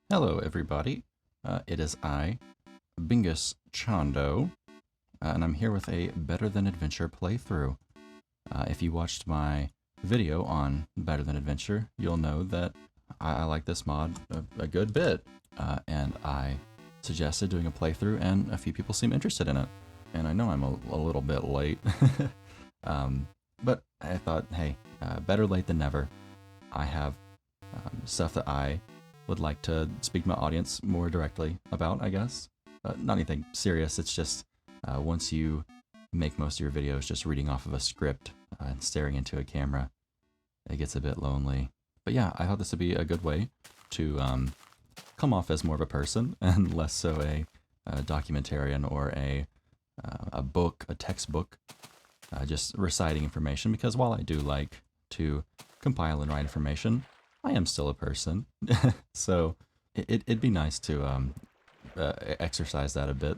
Hello, everybody. It is I, binguschondo, and I'm here with a Better Than Adventure playthrough. If you watched my video on Better Than Adventure, you'll know that I like this mod a good bit, and I suggested doing a playthrough, and a few people seem interested in it. And I know I'm a little bit late, but I thought, hey, better late than never. I have stuff that I would like to speak to my audience more directly about, I guess. Not anything serious, it's just once you make most of your videos just reading off of a script and staring into a camera, it gets a bit lonely. But yeah, I thought this would be a good way to come off as more of a person and less so a documentarian or a textbook, just reciting information, because while I do like to compile and write information, I am still a person. So it'd be nice to exercise that a bit.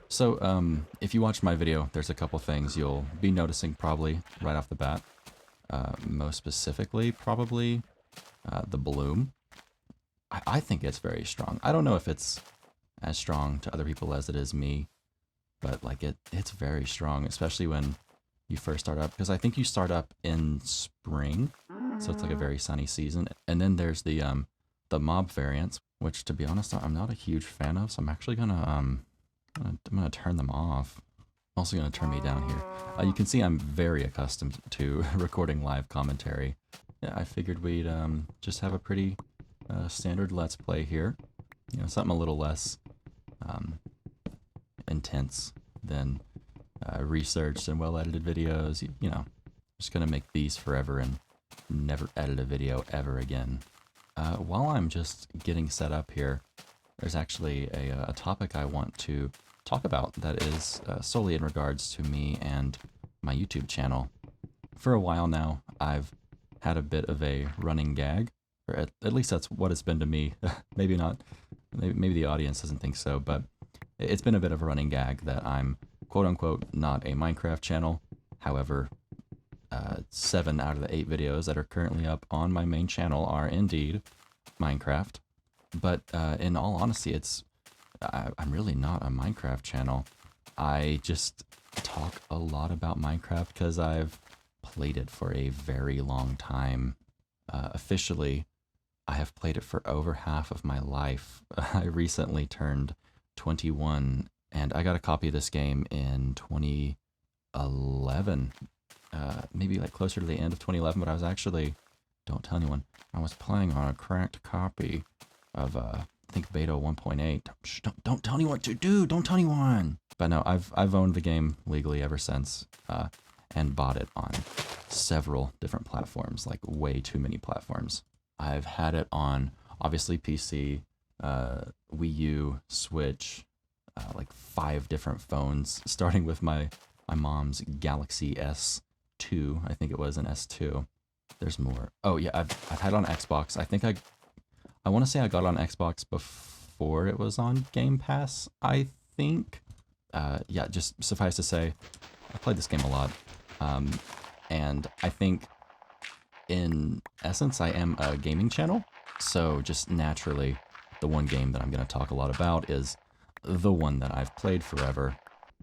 So if you watch my video, there's a couple things you'll be noticing probably right off the bat. Most specifically, probably the bloom. I think it's very strong. I don't know if it's as strong to other people as it is me, but like it's very strong, especially when you first start up, because I think you start up in spring, so it's like a very sunny season. And then there's the mob variants, which, to be honest, I'm not a huge fan of, so I'm actually I'm gonna turn them off. I'm also gonna turn me down here. You can see I'm very accustomed to recording live commentary. Yeah, I figured we'd just have a pretty standard Let's Play here. You know, something a little less intense than researched and well-edited videos. You know, just gonna make these forever and never edit a video ever again. While I'm just getting set up here, there's actually a topic I want to talk about that is solely in regards to me and my YouTube channel. For a while now, I've had a bit of a running gag, or at least that's what it's been to me. Maybe not, maybe the audience doesn't think so, but it's been a bit of a running gag that I'm quote-unquote not a Minecraft channel. However, 7 out of the 8 videos that are currently up on my main channel are indeed Minecraft. But in all honesty, I'm really not a Minecraft channel. I just talk a lot about Minecraft because I've played it for a very long time. Officially, I have played it for over half of my life. I recently turned 21, and I got a copy of this game in 2011. Maybe like closer to the end of 2011, but I was actually, don't tell anyone, I was playing on a cracked copy of, I think, beta 1.8. Shh, don't tell anyone, dude, don't tell anyone. But no, I've owned the game legally ever since, and bought it on several different platforms, like way too many platforms. I've had it on, obviously, PC, Wii U, Switch, like 5 different phones, starting with my mom's Galaxy S2, I think it was an S2. There's more. Oh yeah, I've had it on Xbox. I think I want to say I got it on Xbox before it was on Game Pass, I think. Yeah, just suffice to say, I played this game a lot. And I think in essence, I am a gaming channel. So just naturally, the one game that I'm going to talk a lot about is the one that I've played forever.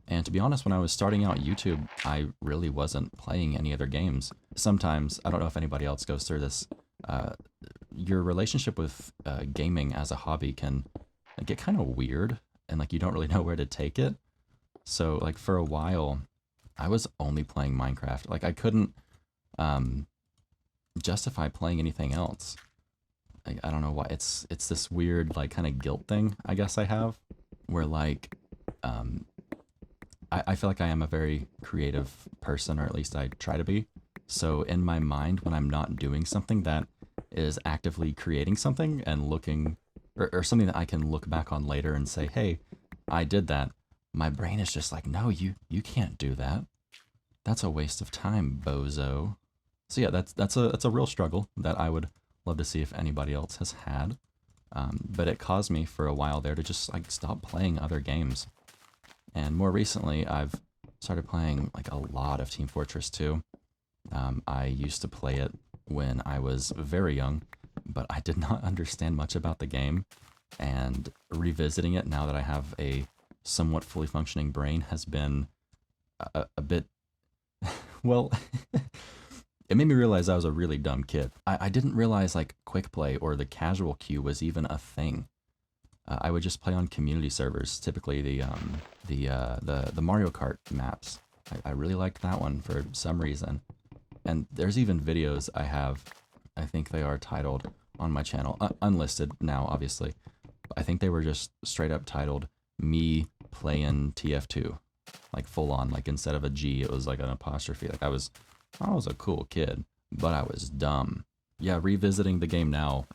And to be honest, when I was starting out YouTube, I really wasn't playing any other games. Sometimes, I don't know if anybody else goes through this, your relationship with gaming as a hobby can get kind of weird, and like you don't really know where to take it. So like for a while, I was only playing Minecraft. Like I couldn't justify playing anything else. I don't know why. It's this weird like kind of guilt thing I guess I have, where like I feel like I am a very creative person, or at least I try to be. So in my mind, when I'm not doing something that is actively creating something and looking, or something that I can look back on later and say, hey, I did that, my brain is just like, no, you can't do that. That's a waste of time, bozo. So yeah, that's a real struggle that I would love to see if anybody else has had. But it caused me for a while there to just like stop playing other games. And more recently, I've started playing like a lot of Team Fortress 2. I used to play it when I was very young, but I did not understand much about the game. And revisiting it now that I have a somewhat fully functioning brain has been a bit, well, it made me realize I was a really dumb kid. I didn't realize like quick play or the casual queue was even a thing. I would just play on community servers, typically the Mario Kart maps. I really liked that one for some reason. And there's even videos I have, I think they are titled on my channel, unlisted now, obviously. I think they were just straight up titled me playing TF2, like full on, like instead of a G, it was like an apostrophe. Like I was a cool kid, but I was dumb. Yeah, revisiting the game now,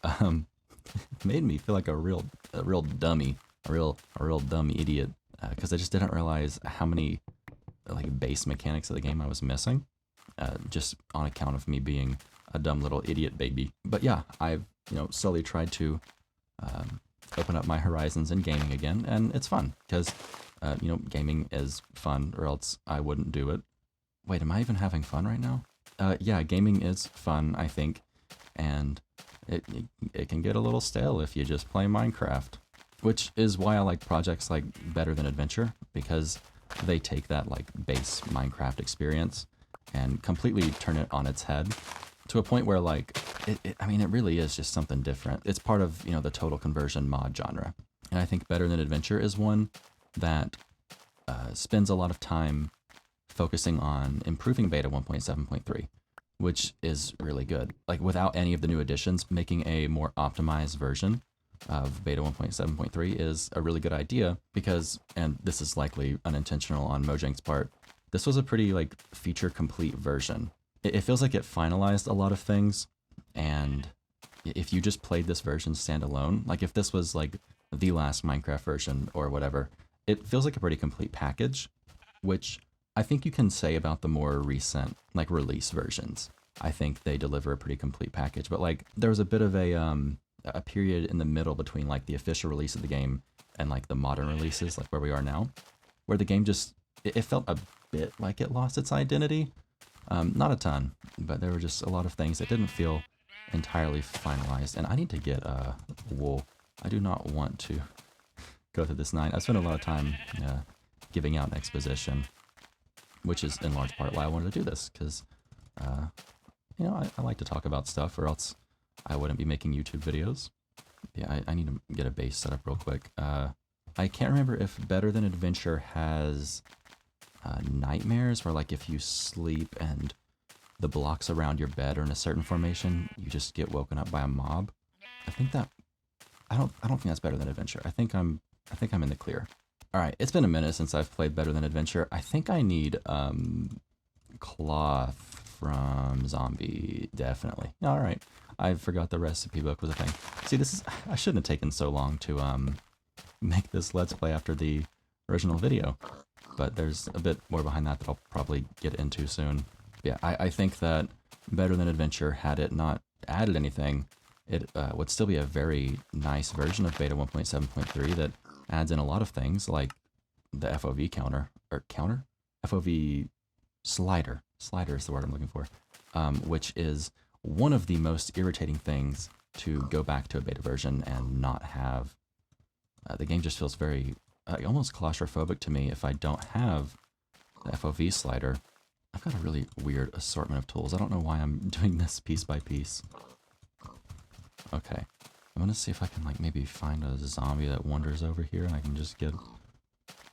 made me feel like a real dummy, a real dumb idiot, because I just didn't realize how many like base mechanics of the game I was missing, just on account of me being a dumb little idiot baby. But yeah, I've slowly tried to open up my horizons in gaming again, and it's fun because gaming is fun, or else I wouldn't do it. Wait, am I even having fun right now? Yeah, gaming is fun, I think, and it can get a little stale if you just play Minecraft, which is why I like projects like Better Than Adventure, because they take that like base Minecraft experience and completely turn it on its head to a point where like I mean, it really is just something different. It's part of the total conversion mod genre, and I think Better Than Adventure is one that spends a lot of time focusing on improving beta 1.7.3, which is really good. Like without any of the new additions, making a more optimized version of beta 1.7.3 is a really good idea because, and this is likely unintentional on Mojang's part, this was a pretty like feature complete version. It feels like it finalized a lot of things, and if you just played this version standalone, like if this was like the last Minecraft version or whatever, it feels like a pretty complete package, which I think you can say about the more recent like release versions. I think they deliver a pretty complete package, but like there was a bit of a period in the middle between like the official release of the game and like the modern releases, like where we are now, where the game just it felt a bit like it lost its identity. Not a ton, but there were just a lot of things that didn't feel entirely finalized. And I need to get wool. I do not want to go through this 9. I spent a lot of time giving out an exposition, which is in large part why I wanted to do this, because I like to talk about stuff, or else I wouldn't be making YouTube videos. Yeah, I need to get a base set up real quick. I can't remember if Better Than Adventure has nightmares, where like if you sleep and the blocks around your bed are in a certain formation, you just get woken up by a mob. I think that I don't think that's Better Than Adventure. I think I'm in the clear. All right, it's been a minute since I've played Better Than Adventure. I think I need cloth from zombie, definitely. All right, I forgot the recipe book was a thing. See, I shouldn't have taken so long to make this Let's Play after the original video, but there's a bit more behind that I'll probably get into soon. Yeah, I think that Better Than Adventure, had it not added anything, it would still be a very nice version of beta 1.7.3 that adds in a lot of things like the FOV FOV slider is the word I'm looking for, which is one of the most irritating things to go back to a beta version and not have. The game just feels very almost claustrophobic to me if I don't have the FOV slider. I've got a really weird assortment of tools. I don't know why I'm doing this piece by piece. Okay, I'm gonna see if I can like maybe find a zombie that wanders over here and I can just get a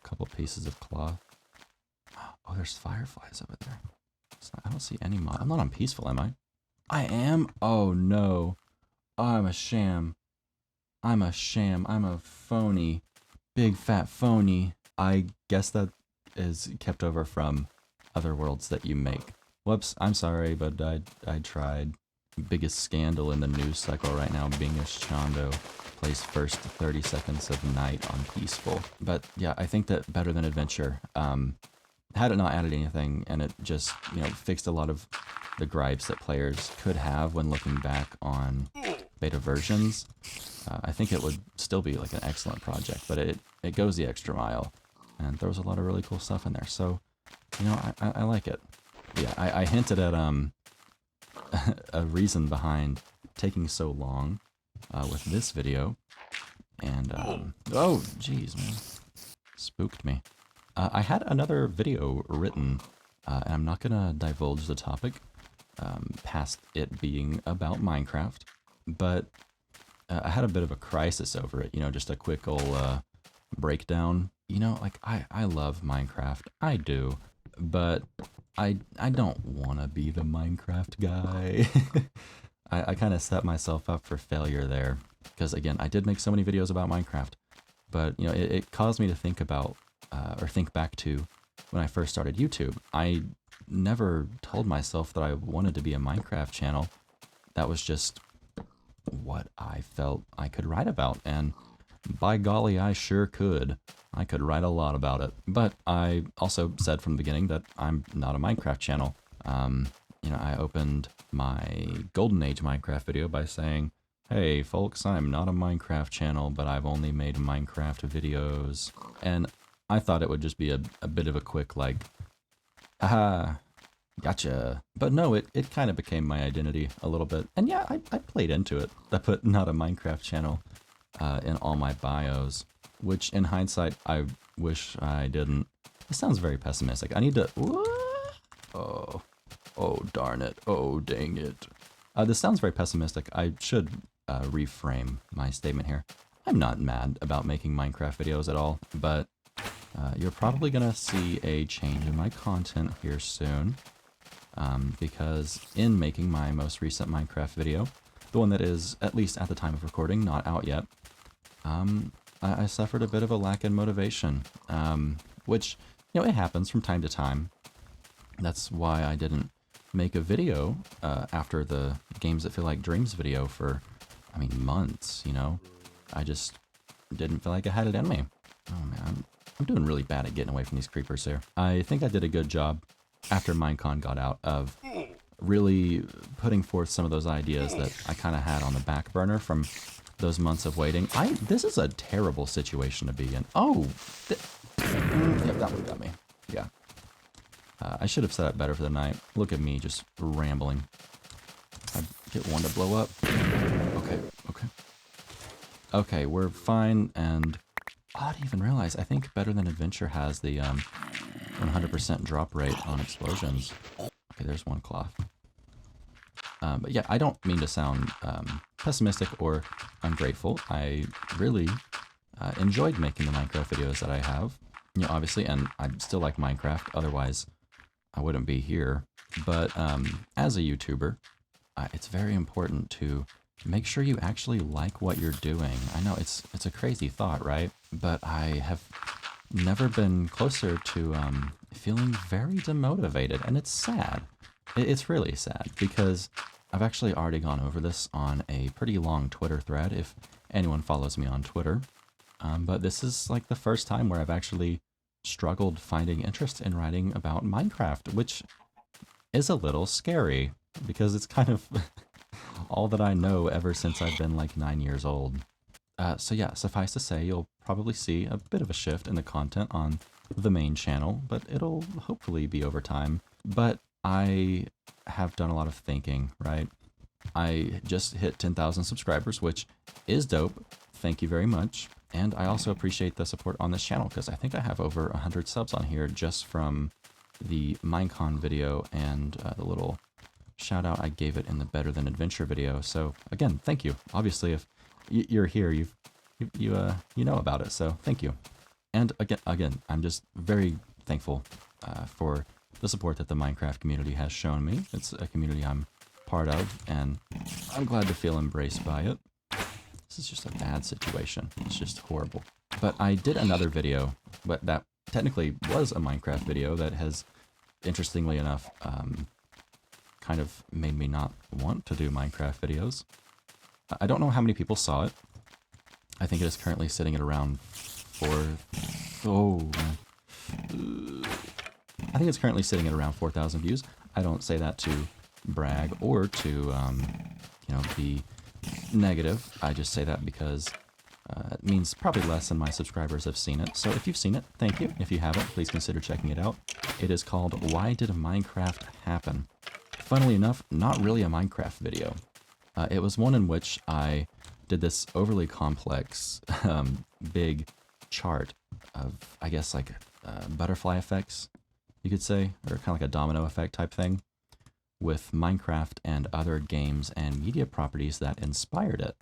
couple pieces of cloth. Oh, there's fireflies over there. I don't see any I'm not on peaceful, am I? I am? Oh no. Oh, I'm a sham. I'm a phony. Big fat phony. I guess that is kept over from other worlds that you make. Whoops, I'm sorry, but I tried. Biggest scandal in the news cycle right now, binguschondo plays first 30 seconds of night on peaceful. But yeah, I think that Better Than Adventure, had it not added anything, and it just, fixed a lot of the gripes that players could have when looking back on beta versions, I think it would still be like an excellent project, but it goes the extra mile and throws a lot of really cool stuff in there. So, I like it. Yeah, I hinted at a reason behind taking so long with this video. And, oh, jeez, man. Spooked me. I had another video written, and I'm not going to divulge the topic past it being about Minecraft, but I had a bit of a crisis over it, you know, just a quick old breakdown. You know, like, I love Minecraft. I do. But I don't want to be the Minecraft guy. I kind of set myself up for failure there. Because, again, I did make so many videos about Minecraft. But, you know, it caused me to think about, or think back to when I first started YouTube. I never told myself that I wanted to be a Minecraft channel. That was just what I felt I could write about. And by golly, I sure could. I could write a lot about it. But I also said from the beginning that I'm not a Minecraft channel. You know, I opened my Golden Age Minecraft video by saying, hey, folks, I'm not a Minecraft channel, but I've only made Minecraft videos. And I thought it would just be a bit of a quick, like, haha, gotcha. But no, it kind of became my identity a little bit. And yeah, I played into it. I put not a Minecraft channel in all my bios, which in hindsight, I wish I didn't. It sounds very pessimistic. I need to... Oh, darn it. Oh, dang it. This sounds very pessimistic. I should reframe my statement here. I'm not mad about making Minecraft videos at all, but you're probably going to see a change in my content here soon, because in making my most recent Minecraft video, the one that is, at least at the time of recording, not out yet, I suffered a bit of a lack in motivation, which, you know, it happens from time to time. That's why I didn't make a video after the Games That Feel Like Dreams video for, I mean, months, you know? I just didn't feel like I had it in me. Oh man, I'm doing really bad at getting away from these creepers here. I think I did a good job after Minecon got out of really putting forth some of those ideas that I kind of had on the back burner from those months of waiting. This is a terrible situation to be in. Oh, yep, that one got me. Yeah. I should have set up better for the night. Look at me just rambling. I get one to blow up. Okay. Okay, we're fine, and I didn't even realize, I think Better Than Adventure has the 100% drop rate on explosions. Okay, there's one cloth. But yeah, I don't mean to sound pessimistic or ungrateful. I really enjoyed making the Minecraft videos that I have. You know, obviously, and I still like Minecraft, otherwise I wouldn't be here. But as a YouTuber, it's very important to make sure you actually like what you're doing. I know it's a crazy thought, right? But I have never been closer to feeling very demotivated, and it's sad. It's really sad, because I've actually already gone over this on a pretty long Twitter thread, if anyone follows me on Twitter. But this is like the first time where I've actually struggled finding interest in writing about Minecraft, which is a little scary, because it's kind of all that I know ever since I've been like 9 years old. So yeah, suffice to say, you'll probably see a bit of a shift in the content on the main channel, but it'll hopefully be over time. But I have done a lot of thinking, right? I just hit 10,000 subscribers, which is dope. Thank you very much. And I also appreciate the support on this channel, because I think I have over 100 subs on here just from the Minecon video and the little shout out I gave it in the Better Than Adventure video. So again, thank you. Obviously, if you're here, you know about it, so thank you. And again, I'm just very thankful for the support that the Minecraft community has shown me. It's a community I'm part of, and I'm glad to feel embraced by it. This is just a bad situation. It's just horrible. But I did another video, but that technically was a Minecraft video that has, interestingly enough, kind of made me not want to do Minecraft videos. I don't know how many people saw it. I think it is currently sitting at around I think it's currently sitting at around 4,000 views. I don't say that to brag or to, you know, be negative. I just say that because it means probably less than my subscribers have seen it. So if you've seen it, thank you. If you haven't, please consider checking it out. It is called Why Did Minecraft Happen? funnily enough, not really a Minecraft video. It was one in which I did this overly complex, big chart of, I guess, like butterfly effects, you could say, or kind of like a domino effect type thing, with Minecraft and other games and media properties that inspired it.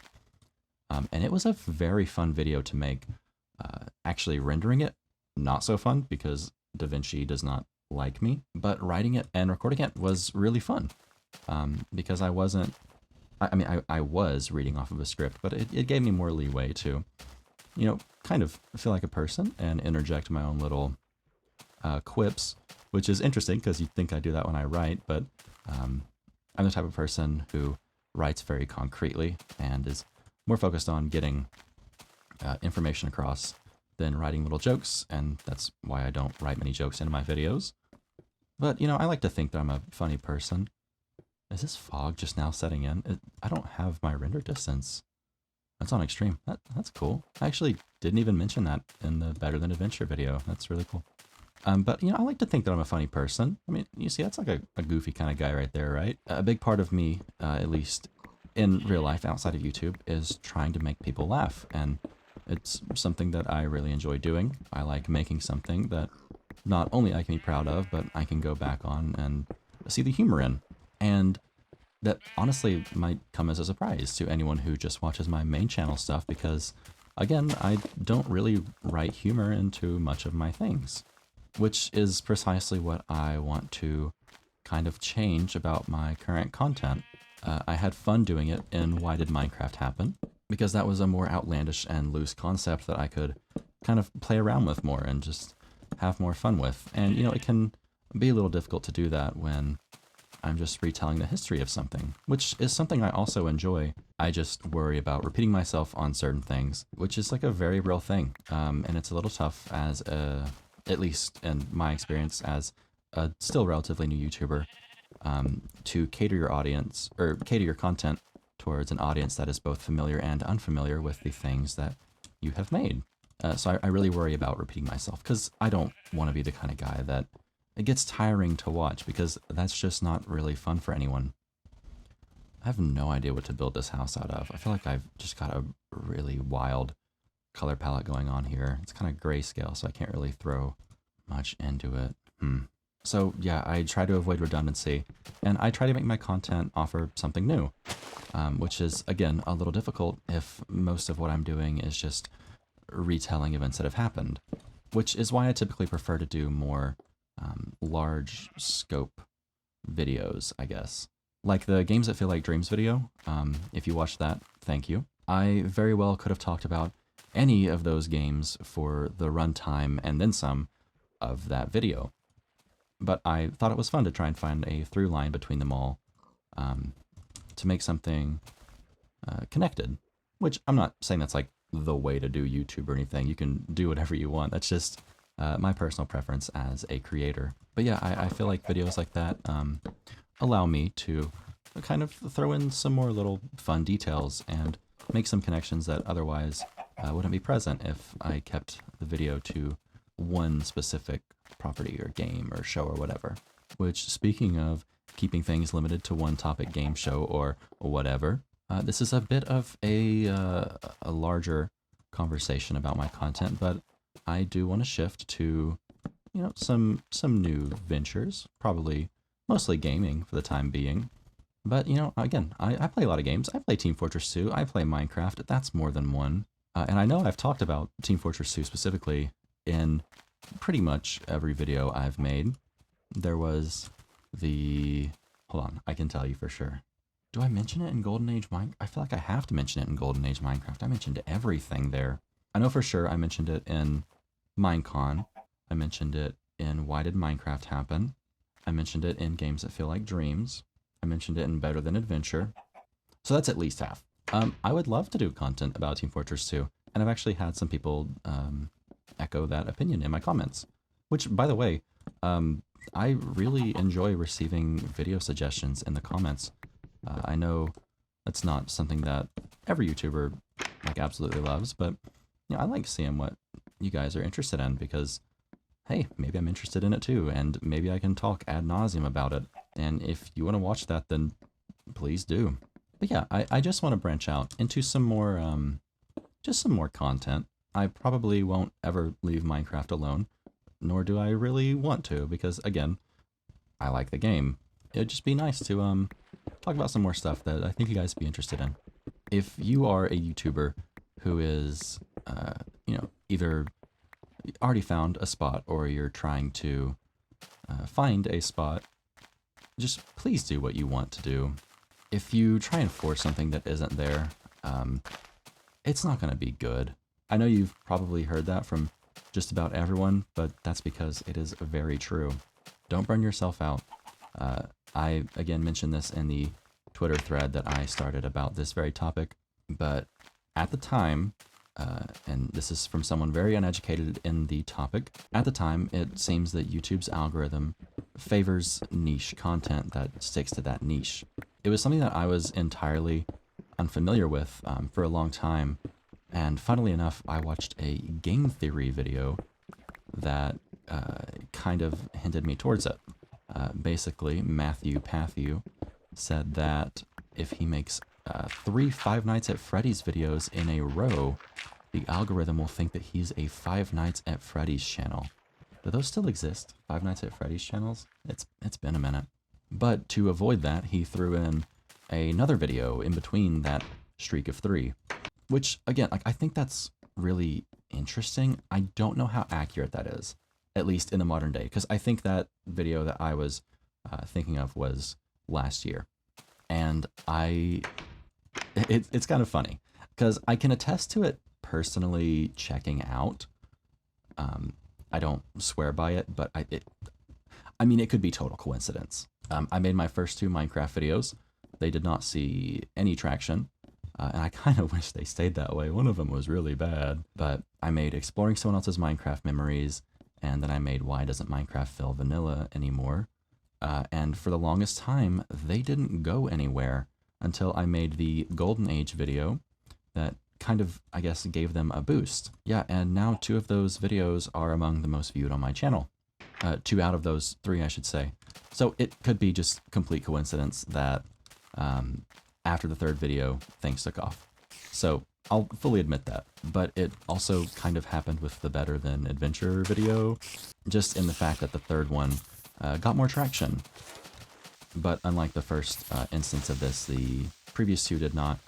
And it was a very fun video to make. Actually rendering it, not so fun because DaVinci does not like me, but writing it and recording it was really fun. Because I wasn't, I was reading off of a script, but it gave me more leeway to, you know, kind of feel like a person and interject my own little quips, which is interesting because you'd think I do that when I write, but I'm the type of person who writes very concretely and is more focused on getting information across than writing little jokes, and that's why I don't write many jokes into my videos. But, you know, I like to think that I'm a funny person. Is this fog just now setting in? I don't have my render distance. That's on extreme. That's cool. I actually didn't even mention that in the Better Than Adventure video. That's really cool. But, you know, I like to think that I'm a funny person. I mean, you see, that's like a goofy kind of guy right there, right? A big part of me, at least in real life outside of YouTube, is trying to make people laugh. And it's something that I really enjoy doing. I like making something that not only I can be proud of, but I can go back on and see the humor in. And that honestly might come as a surprise to anyone who just watches my main channel stuff because, again, I don't really write humor into much of my things, which is precisely what I want to kind of change about my current content. I had fun doing it in Why Did Minecraft Happen? Because that was a more outlandish and loose concept that I could kind of play around with more and just have more fun with. And, you know, it can be a little difficult to do that when I'm just retelling the history of something, which is something I also enjoy. I just worry about repeating myself on certain things, which is like a very real thing. And it's a little tough as at least in my experience as a still relatively new YouTuber, to cater your audience or cater your content towards an audience that is both familiar and unfamiliar with the things that you have made. So I really worry about repeating myself because I don't want to be the kind of guy that it gets tiring to watch because that's just not really fun for anyone. I have no idea what to build this house out of. I feel like I've just got a really wild color palette going on here. It's kind of grayscale, so I can't really throw much into it. So yeah, I try to avoid redundancy, and I try to make my content offer something new, which is, again, a little difficult if most of what I'm doing is just retelling events that have happened, which is why I typically prefer to do more large scope videos, I guess. Like the Games That Feel Like Dreams video. If you watched that, thank you. I very well could have talked about any of those games for the runtime and then some of that video. But I thought it was fun to try and find a through line between them all to make something connected, which I'm not saying that's like the way to do YouTube or anything. You can do whatever you want. That's just my personal preference as a creator. But yeah, I feel like videos like that allow me to kind of throw in some more little fun details and make some connections that otherwise wouldn't be present if I kept the video to one specific property or game or show or whatever. Which, speaking of keeping things limited to one topic, game, show, or whatever, this is a bit of a larger conversation about my content, but I do want to shift to, you know, some new ventures, probably mostly gaming for the time being. But, you know, again, I play a lot of games. I play Team Fortress 2, I play Minecraft, that's more than one. And I know I've talked about Team Fortress 2 specifically in pretty much every video I've made. There was the... Hold on, I can tell you for sure. Do I mention it in Golden Age Minecraft? I feel like I have to mention it in Golden Age Minecraft. I mentioned everything there. I know for sure I mentioned it in Minecon. I mentioned it in Why Did Minecraft Happen? I mentioned it in Games That Feel Like Dreams. I mentioned it in Better Than Adventure. So that's at least half. I would love to do content about Team Fortress 2, and I've actually had some people echo that opinion in my comments. Which, by the way, I really enjoy receiving video suggestions in the comments. I know that's not something that every YouTuber like absolutely loves, but you know, I like seeing what you guys are interested in because, hey, maybe I'm interested in it too, and maybe I can talk ad nauseum about it. And if you want to watch that, then please do. But yeah, I just want to branch out into some more, just some more content. I probably won't ever leave Minecraft alone, nor do I really want to, because again, I like the game. It'd just be nice to talk about some more stuff that I think you guys would be interested in. If you are a YouTuber who is, you know, either already found a spot or you're trying to find a spot, just please do what you want to do. If you try and force something that isn't there, it's not going to be good. I know you've probably heard that from just about everyone, but that's because it is very true. Don't burn yourself out. I, again, mentioned this in the Twitter thread that I started about this very topic, but at the time, and this is from someone very uneducated in the topic, at the time, it seems that YouTube's algorithm favors niche content that sticks to that niche. It was something that I was entirely unfamiliar with for a long time, and funnily enough, I watched a game theory video that kind of hinted me towards it. Basically, Matthew Patthew said that if he makes 3 Five Nights at Freddy's videos in a row, the algorithm will think that he's a Five Nights at Freddy's channel. Do those still exist? Five Nights at Freddy's channels? It's been a minute. But to avoid that, he threw in another video in between that streak of 3, which again, like, I think that's really interesting. I don't know how accurate that is, at least in the modern day, because I think that video that I was thinking of was last year. And it's kind of funny because I can attest to it personally checking out. I don't swear by it, but I mean, it could be total coincidence. I made my first 2 Minecraft videos. They did not see any traction, and I kind of wish they stayed that way. One of them was really bad, but I made Exploring Someone Else's Minecraft Memories, and then I made Why Doesn't Minecraft Feel Vanilla Anymore? And for the longest time, they didn't go anywhere until I made the Golden Age video that kind of, I guess, gave them a boost. Yeah, and now 2 of those videos are among the most viewed on my channel. 2 out of those 3, I should say. So it could be just complete coincidence that after the 3rd video, things took off. So I'll fully admit that. But it also kind of happened with the Better Than Adventure video, just in the fact that the 3rd one got more traction. But unlike the first instance of this, the previous 2 did not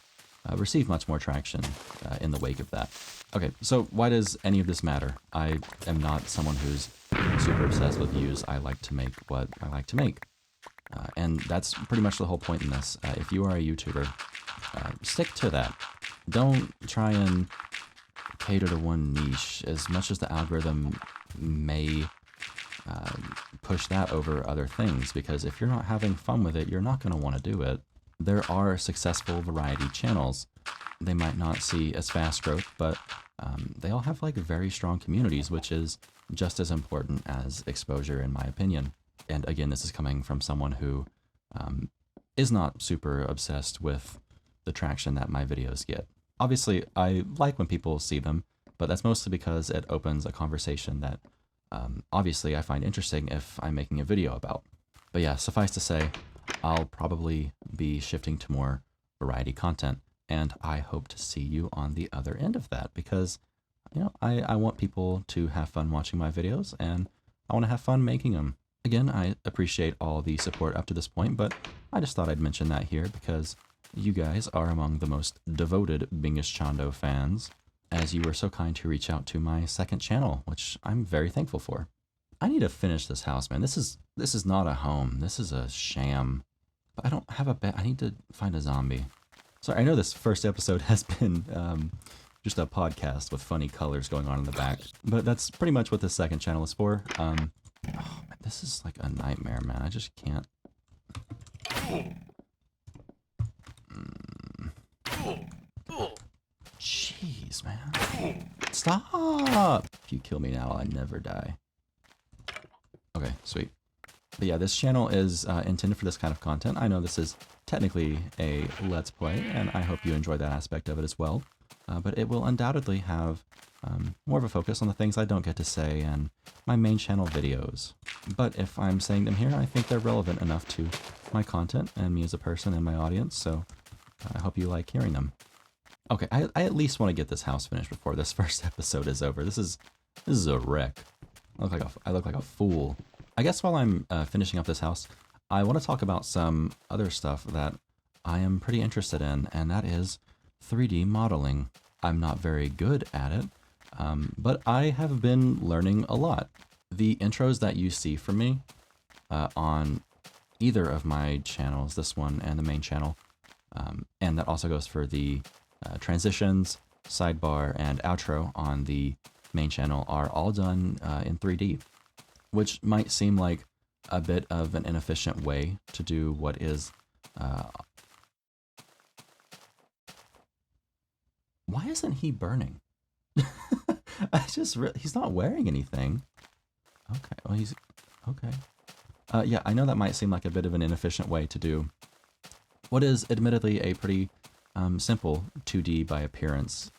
receive much more traction in the wake of that. Okay, so why does any of this matter? I am not someone who's super obsessed with views. I like to make what I like to make. And that's pretty much the whole point in this. If you are a YouTuber, stick to that. Don't try and cater to one niche, as much as the algorithm may push that over other things, because if you're not having fun with it, you're not going to want to do it. There are successful variety channels. They might not see as fast growth, but they all have like very strong communities, which is just as important as exposure, in my opinion. And again, this is coming from someone who is not super obsessed with the traction that my videos get. Obviously, I like when people see them, but that's mostly because it opens a conversation that obviously I find interesting if I'm making a video about. But yeah, suffice to say, I'll probably be shifting to more variety content, and I hope to see you on the other end of that, because, you know, I want people to have fun watching my videos, and I want to have fun making them. Again, I appreciate all the support up to this point, but I just thought I'd mention that here because you guys are among the most devoted binguschondo fans, as you were so kind to reach out to my 2nd channel, which I'm very thankful for. I need to finish this house, man. This is not a home. This is a sham. But I don't have a bed. I need to find a zombie. Sorry, I know this first episode has been just a podcast with funny colors going on in the back, but that's pretty much what this 2nd channel is for. Oh, man, this is like a nightmare, man. I just can't. Jeez, man. Stop! If you kill me now, I never die. Okay, sweet. But yeah, this channel is intended for this kind of content. I know this is technically a Let's Play, and I hope you enjoy that aspect of it as well. but it will undoubtedly have more of a focus on the things I don't get to say and my main channel videos. But if I'm saying them here, I think they're relevant enough to my content and me as a person and my audience, so I hope you like hearing them. Okay, I at least want to get this house finished before this first episode is over. This is a wreck. I look like a fool. I guess while I'm finishing up this house, I want to talk about some other stuff that I am pretty interested in, and that is 3D modeling. I'm not very good at it, but I have been learning a lot. The intros that you see from me on either of my channels, this one and the main channel, and that also goes for the transitions, sidebar, and outro on the main channel, are all done in 3D, which might seem like a bit of an inefficient way to do what is... Why isn't he burning? He's not wearing anything. Okay, well, he's... Okay. Yeah, I know that might seem like a bit of an inefficient way to do what is admittedly a pretty simple 2D by appearance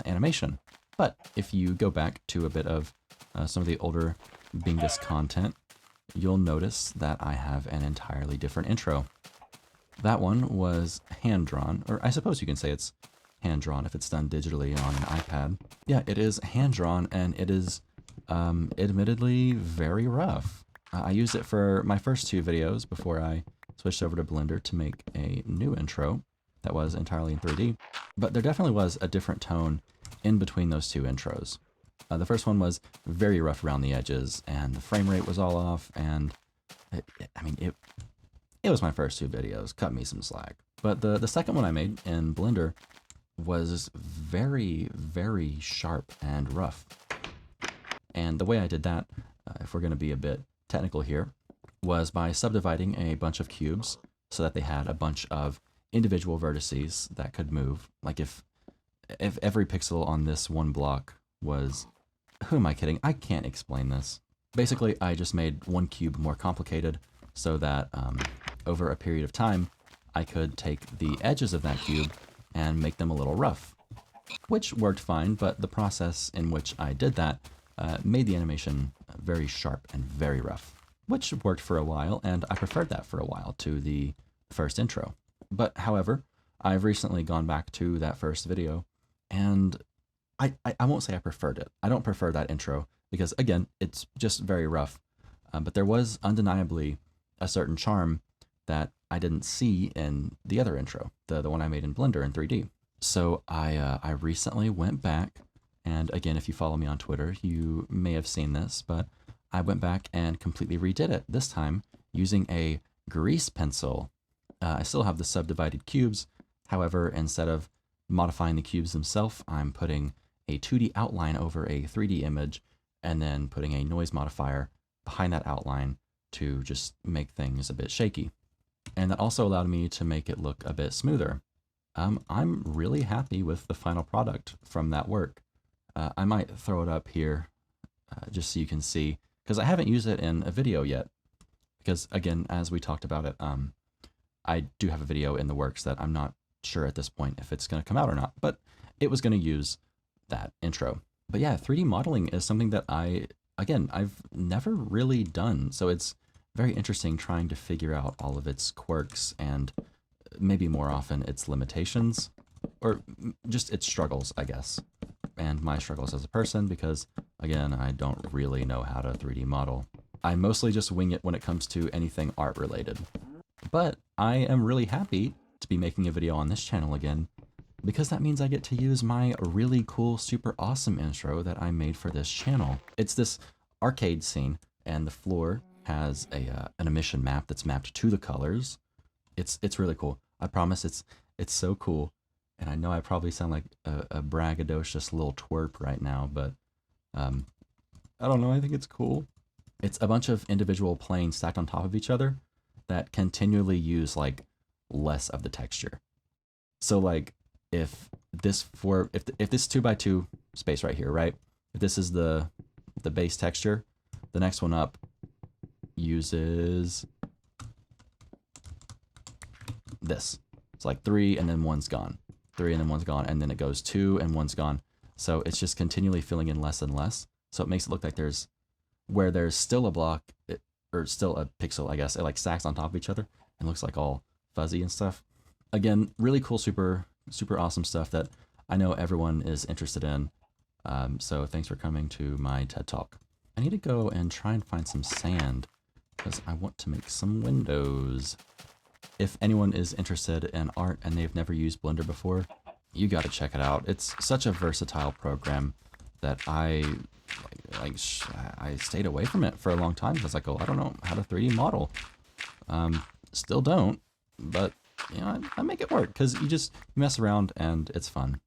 animation. But if you go back to a bit of some of the older Bingus content, you'll notice that I have an entirely different intro. That one was hand-drawn, or I suppose you can say it's hand-drawn if it's done digitally on an iPad. Yeah, it is hand-drawn, and it is admittedly very rough. I used it for my first two videos before I switched over to Blender to make a new intro that was entirely in 3D. But there definitely was a different tone in between those two intros. The first one was very rough around the edges, and the frame rate was all off, and it was my first two videos. Cut me some slack. But the second one I made in Blender was very, very sharp and rough. And the way I did that, if we're going to be a bit technical here, was by subdividing a bunch of cubes so that they had a bunch of individual vertices that could move. Like if every pixel on this one block was... Who am I kidding? I can't explain this. Basically, I just made one cube more complicated so that over a period of time, I could take the edges of that cube and make them a little rough, which worked fine, but the process in which I did that made the animation very sharp and very rough, which worked for a while, and I preferred that for a while to the first intro. But however, I've recently gone back to that first video, and I won't say I preferred it. I don't prefer that intro because, again, it's just very rough. But there was undeniably a certain charm that I didn't see in the other intro, the one I made in Blender in 3D. So I recently went back, and again, if you follow me on Twitter, you may have seen this, but I went back and completely redid it, this time using a grease pencil. I still have the subdivided cubes. However, instead of modifying the cubes themselves, I'm putting a 2D outline over a 3D image and then putting a noise modifier behind that outline to just make things a bit shaky. And that also allowed me to make it look a bit smoother. I'm really happy with the final product from that work. I might throw it up here just so you can see, because I haven't used it in a video yet. Because again, as we talked about it, I do have a video in the works that I'm not sure at this point if it's going to come out or not, but it was going to use that intro. But yeah, 3D modeling is something that I've never really done. So it's very interesting trying to figure out all of its quirks and maybe more often its limitations, or just its struggles, I guess. And my struggles as a person, because again, I don't really know how to 3D model. I mostly just wing it when it comes to anything art related. But I am really happy to be making a video on this channel again, because that means I get to use my really cool, super awesome intro that I made for this channel. It's this arcade scene, and the floor has an emission map that's mapped to the colors. It's really cool. I promise it's so cool. And I know I probably sound like a braggadocious little twerp right now, but I don't know, I think it's cool. It's a bunch of individual planes stacked on top of each other that continually use like less of the texture. So like if this 2x2 space right here, right? If this is the base texture, the next one up uses this. It's like 3 and then 1's gone. 3 and then 1's gone, and then it goes 2 and 1's gone. So it's just continually filling in less and less. So it makes it look like where there's still a block, or still a pixel, I guess, it like stacks on top of each other and looks like all fuzzy and stuff. Again, really cool, super awesome stuff that I know everyone is interested in. So thanks for coming to my TED Talk. I need to go and try and find some sand because I want to make some windows. If anyone is interested in art and they've never used Blender before, you got to check it out. It's such a versatile program that I stayed away from it for a long time because I don't know how to 3D model. Still don't, but you know, I make it work because you just mess around and it's fun.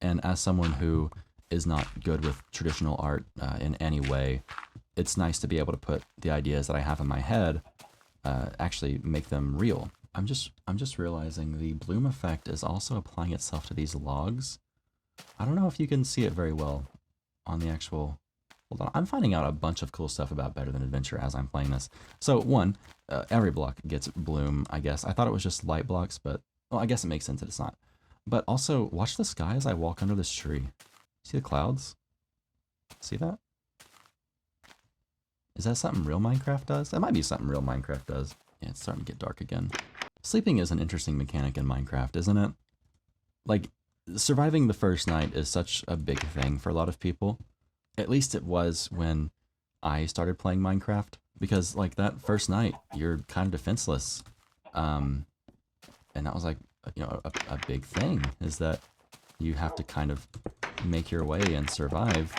And as someone who is not good with traditional art in any way, it's nice to be able to put the ideas that I have in my head, actually make them real. I'm just realizing the bloom effect is also applying itself to these logs. I don't know if you can see it very well on the actual... Hold on, I'm finding out a bunch of cool stuff about Better Than Adventure as I'm playing this. So one, every block gets bloom, I guess. I thought it was just light blocks, but well, I guess it makes sense that it's not. But also, watch the sky as I walk under this tree. See the clouds? See that? Is that something real Minecraft does? That might be something real Minecraft does. Yeah, it's starting to get dark again. Sleeping is an interesting mechanic in Minecraft, isn't it? Like, surviving the first night is such a big thing for a lot of people. At least it was when I started playing Minecraft. Because, like, that first night, you're kind of defenseless. And that was, like, you know, a big thing, is that you have to kind of make your way and survive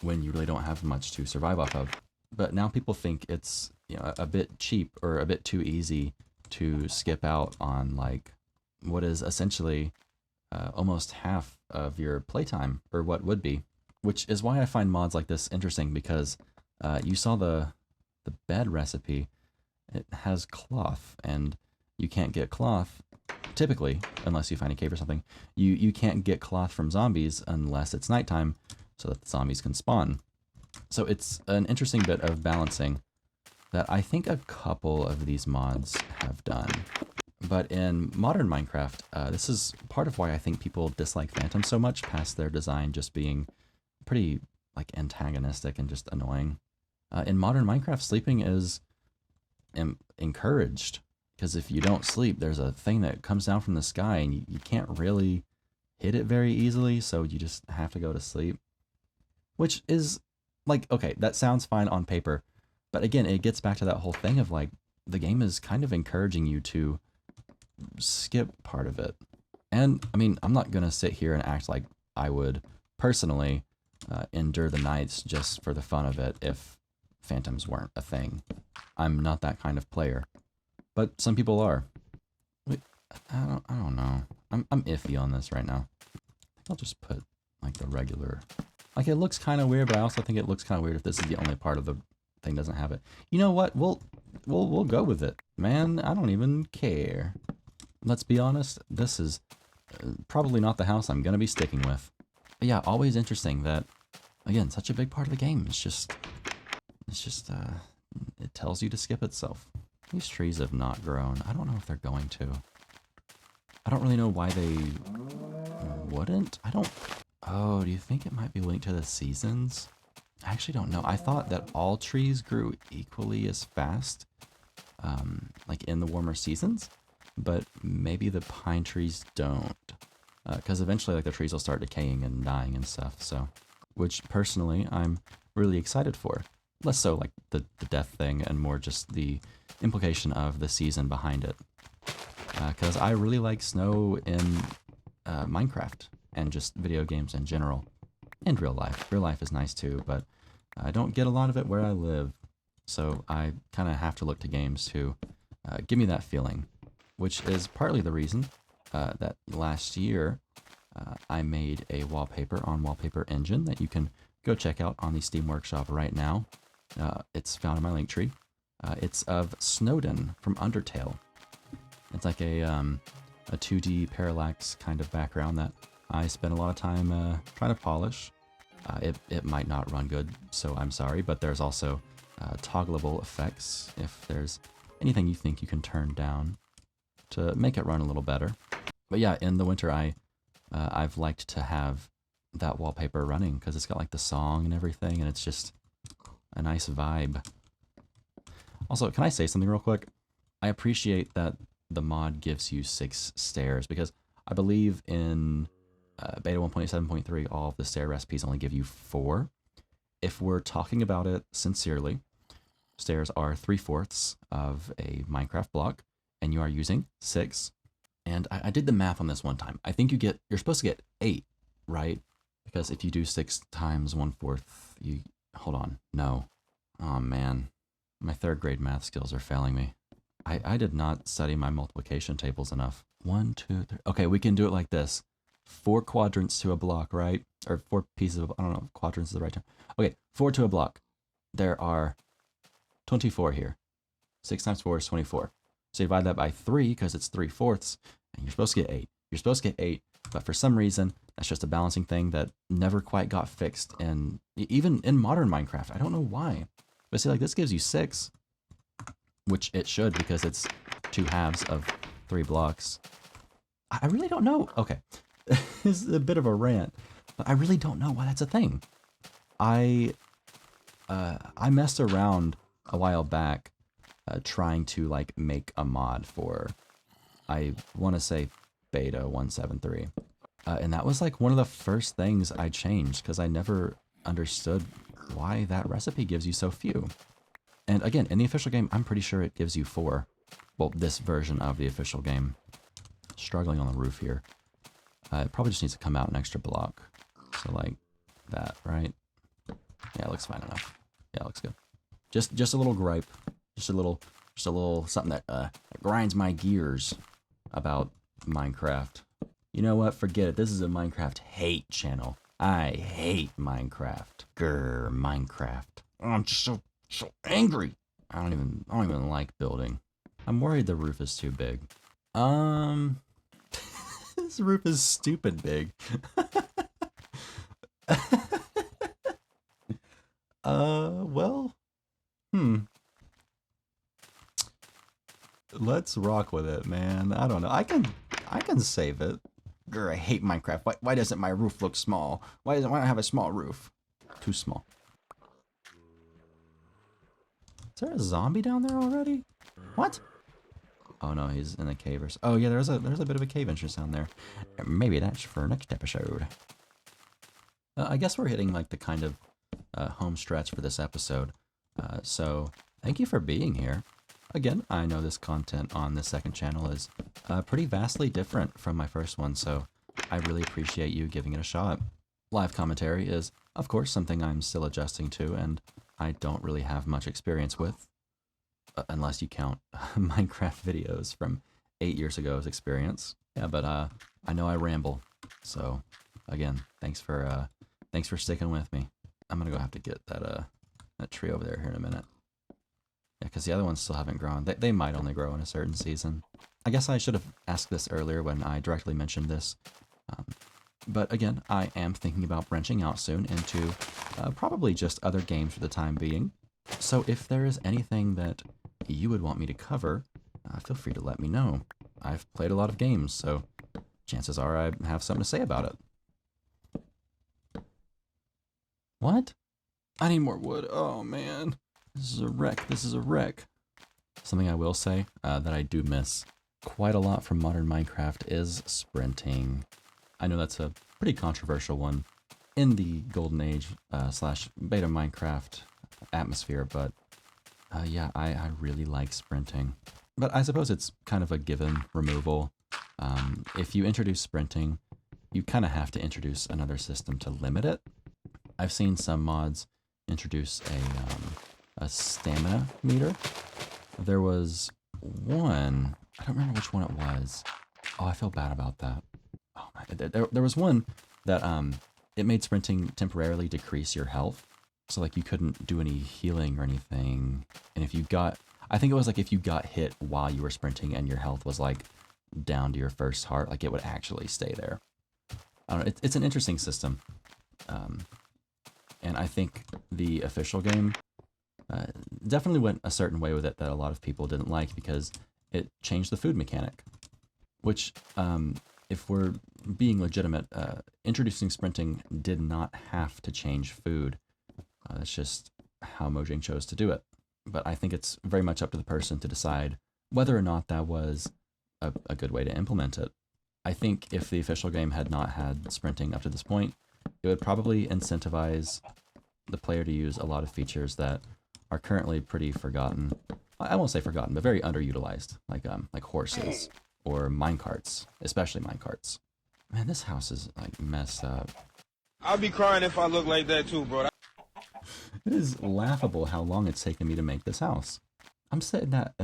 when you really don't have much to survive off of. But now people think it's, you know, a bit cheap or a bit too easy to skip out on, like, what is essentially almost half of your playtime, or what would be. Which is why I find mods like this interesting, because you saw the bed recipe. It has cloth, and you can't get cloth, typically, unless you find a cave or something. You can't get cloth from zombies unless it's nighttime, so that the zombies can spawn. So it's an interesting bit of balancing that I think a couple of these mods have done. But in modern Minecraft, this is part of why I think people dislike Phantom so much, past their design just being pretty, like, antagonistic and just annoying. In modern Minecraft, sleeping is encouraged, because if you don't sleep, there's a thing that comes down from the sky and you can't really hit it very easily, so you just have to go to sleep. Which is, like, okay, that sounds fine on paper, but again, it gets back to that whole thing of, like, the game is kind of encouraging you to skip part of it. And, I mean, I'm not gonna sit here and act like I would personally endure the nights just for the fun of it if phantoms weren't a thing. I'm not that kind of player. But some people are. Wait, I don't know. I'm iffy on this right now. I think I'll just put, like, the regular... Like, it looks kind of weird, but I also think it looks kind of weird if this is the only part of the thing doesn't have it. You know what? We'll go with it. Man, I don't even care. Let's be honest, this is probably not the house I'm going to be sticking with. But yeah, always interesting that, again, such a big part of the game. It's just, it tells you to skip itself. These trees have not grown. I don't know if they're going to. I don't really know why they wouldn't. Oh, do you think it might be linked to the seasons? I actually don't know. I thought that all trees grew equally as fast, like in the warmer seasons, but maybe the pine trees don't. Because eventually, like, the trees will start decaying and dying and stuff, so... Which, personally, I'm really excited for. Less so, like, the death thing, and more just the implication of the season behind it. Because I really like snow in Minecraft, and just video games in general. And real life. Real life is nice, too, but I don't get a lot of it where I live. So I kind of have to look to games to give me that feeling. Which is partly the reason that last year I made a wallpaper on Wallpaper Engine that you can go check out on the Steam Workshop right now. It's found in my link tree. It's of Snowden from Undertale. It's like a 2D parallax kind of background that I spent a lot of time trying to polish. It might not run good, so I'm sorry, but there's also toggleable effects if there's anything you think you can turn down. to make it run a little better. But yeah, in the winter, I've liked to have that wallpaper running because it's got like the song and everything, and it's just a nice vibe. Also, can I say something real quick? I appreciate that the mod gives you 6 stairs because I believe in beta 1.7.3, all of the stair recipes only give you 4. If we're talking about it sincerely, stairs are 3/4 of a Minecraft block, and you are using 6. And I did the math on this one time. I think you're supposed to get 8, right? Because if you do 6 times 1/4, hold on, no. Oh man, my 3rd grade math skills are failing me. I did not study my multiplication tables enough. 1, 2, 3. Okay, we can do it like this. 4 quadrants to a block, right? Or 4 pieces of, I don't know if quadrants is the right term. Okay, 4 to a block. There are 24 here. 6 times 4 is 24. So you divide that by 3 because it's 3/4, and you're supposed to get 8. You're supposed to get 8, but for some reason, that's just a balancing thing that never quite got fixed. And even in modern Minecraft, I don't know why. But see, like this gives you 6, which it should because it's 2 halves of 3 blocks. I really don't know. Okay, this is a bit of a rant, but I really don't know why that's a thing. I messed around a while back trying to like make a mod for, I want to say beta 1.7.3. And that was like one of the first things I changed because I never understood why that recipe gives you so few. And again, in the official game, I'm pretty sure it gives you 4. Well, this version of the official game. Struggling on the roof here. It probably just needs to come out an extra block. So like that, right? Yeah, it looks fine enough. Yeah, it looks good. Just a little gripe. Just a little something that grinds my gears about Minecraft. You know what? Forget it. This is a Minecraft hate channel. I hate Minecraft. Grr, Minecraft. I'm just so angry. I don't even like building. I'm worried the roof is too big. This roof is stupid big. Well, let's rock with it, man. I don't know. I can save it. Grr, I hate Minecraft. Why doesn't my roof look small? Why don't I have a small roof? Too small. Is there a zombie down there already? What? Oh no, he's in a cave or so. Oh yeah, there's a bit of a cave entrance down there. Maybe that's for next episode. I guess we're hitting like the kind of home stretch for this episode. So thank you for being here. Again, I know this content on the second channel is pretty vastly different from my first one, so I really appreciate you giving it a shot. Live commentary is, of course, something I'm still adjusting to, and I don't really have much experience with, unless you count Minecraft videos from 8 years ago's experience. Yeah, but I know I ramble, so again, thanks for sticking with me. I'm gonna go have to get that tree over there here in a minute. Yeah, because the other ones still haven't grown. They might only grow in a certain season. I guess I should have asked this earlier when I directly mentioned this. But again, I am thinking about branching out soon into probably just other games for the time being. So if there is anything that you would want me to cover, feel free to let me know. I've played a lot of games, so chances are I have something to say about it. What? I need more wood. Oh man. This is a wreck. This is a wreck. Something I will say that I do miss quite a lot from modern Minecraft is sprinting. I know that's a pretty controversial one in the golden age slash beta Minecraft atmosphere, but yeah, I really like sprinting. But I suppose it's kind of a given removal. If you introduce sprinting, you kind of have to introduce another system to limit it. I've seen some mods introduce a stamina meter. There was one, I don't remember which one it was. Oh, I feel bad about that. Oh my, there was one that it made sprinting temporarily decrease your health. So like you couldn't do any healing or anything. And if you got, I think it was like if you got hit while you were sprinting and your health was like down to your first heart, like it would actually stay there. I don't know, it's an interesting system. And I think the official game definitely went a certain way with it that a lot of people didn't like because it changed the food mechanic. which, if we're being legitimate, introducing sprinting did not have to change food. That's just how Mojang chose to do it. But I think it's very much up to the person to decide whether or not that was a good way to implement it. I think if the official game had not had sprinting up to this point, it would probably incentivize the player to use a lot of features that are currently pretty forgotten. I won't say forgotten, but very underutilized, like horses or minecarts, especially minecarts. Man, this house is like messed up. I'll be crying if I look like that too, bro. It is laughable how long it's taken me to make this house. I'm sitting at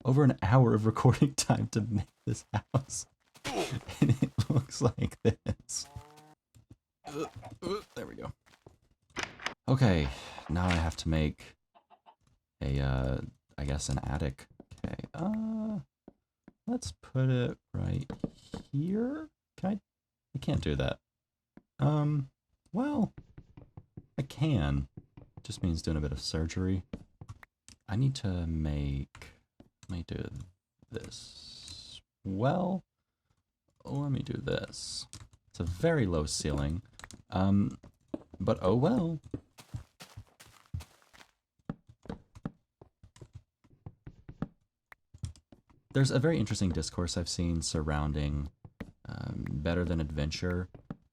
over an hour of recording time to make this house. And it looks like this. There we go. Okay, now I have to make a, I guess an attic. Okay, let's put it right here. I can't do that. Well, I can. Just means doing a bit of surgery. I need to let me do this. Well, let me do this. It's a very low ceiling. But oh well. There's a very interesting discourse I've seen surrounding Better Than Adventure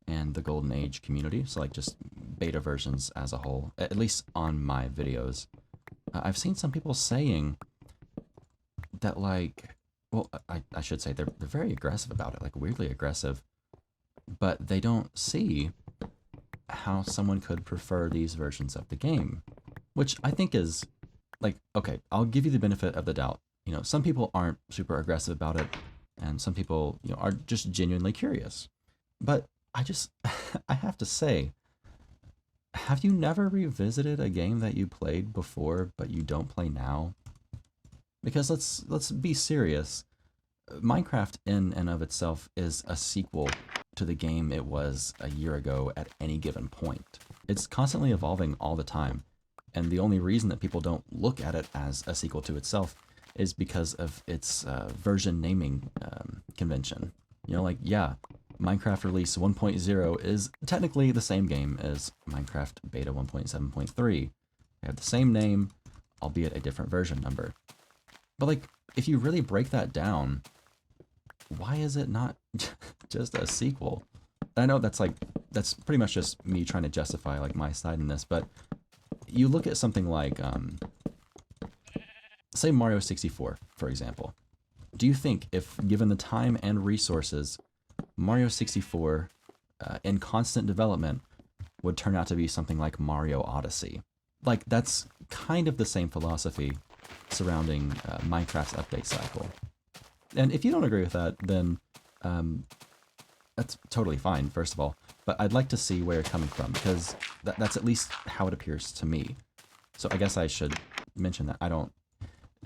and the Golden Age community. So like just beta versions as a whole, at least on my videos. I've seen some people saying that like, well, I should say they're very aggressive about it, like weirdly aggressive, but they don't see how someone could prefer these versions of the game, which I think is like, okay, I'll give you the benefit of the doubt. You know, some people aren't super aggressive about it, and some people, you know, are just genuinely curious. But I just, I have to say, have you never revisited a game that you played before but you don't play now? Because let's be serious. Minecraft in and of itself is a sequel to the game it was a year ago at any given point. It's constantly evolving all the time, and the only reason that people don't look at it as a sequel to itself is because of its version naming convention. You know, like, yeah, Minecraft release 1.0 is technically the same game as Minecraft beta 1.7.3. They have the same name, albeit a different version number. But like, if you really break that down, why is it not just a sequel? I know that's pretty much just me trying to justify like my side in this, but you look at something like, say Mario 64, for example. Do you think if given the time and resources, Mario 64 in constant development would turn out to be something like Mario Odyssey? Like, that's kind of the same philosophy surrounding Minecraft's update cycle. And if you don't agree with that, then that's totally fine, first of all. But I'd like to see where you're coming from, because that's at least how it appears to me. So I guess I should mention that I don't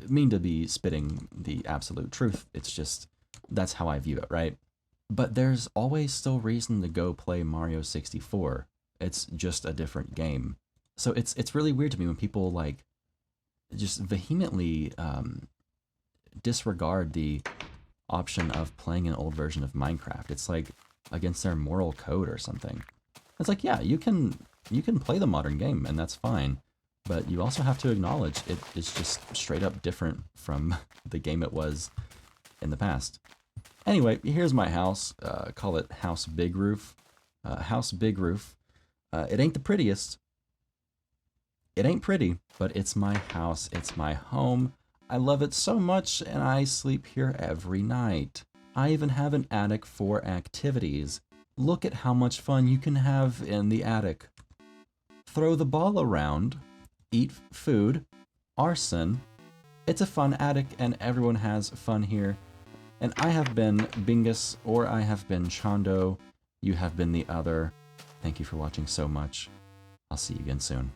mean to be spitting the absolute truth. It's just, that's how I view it, right? But there's always still reason to go play Mario 64. It's just a different game. So it's really weird to me when people like just vehemently disregard the option of playing an old version of Minecraft. It's like against their moral code or something. It's like, yeah, you can play the modern game and that's fine, but you also have to acknowledge it's just straight up different from the game it was in the past. Anyway, here's my house. Call it House Big Roof. House Big Roof. It ain't the prettiest. It ain't pretty, but it's my house. It's my home. I love it so much, and I sleep here every night. I even have an attic for activities. Look at how much fun you can have in the attic. Throw the ball around, eat food, arson. It's a fun attic, and everyone has fun here. And I have been Bingus, or I have been Chondo. You have been the other. Thank you for watching so much. I'll see you again soon.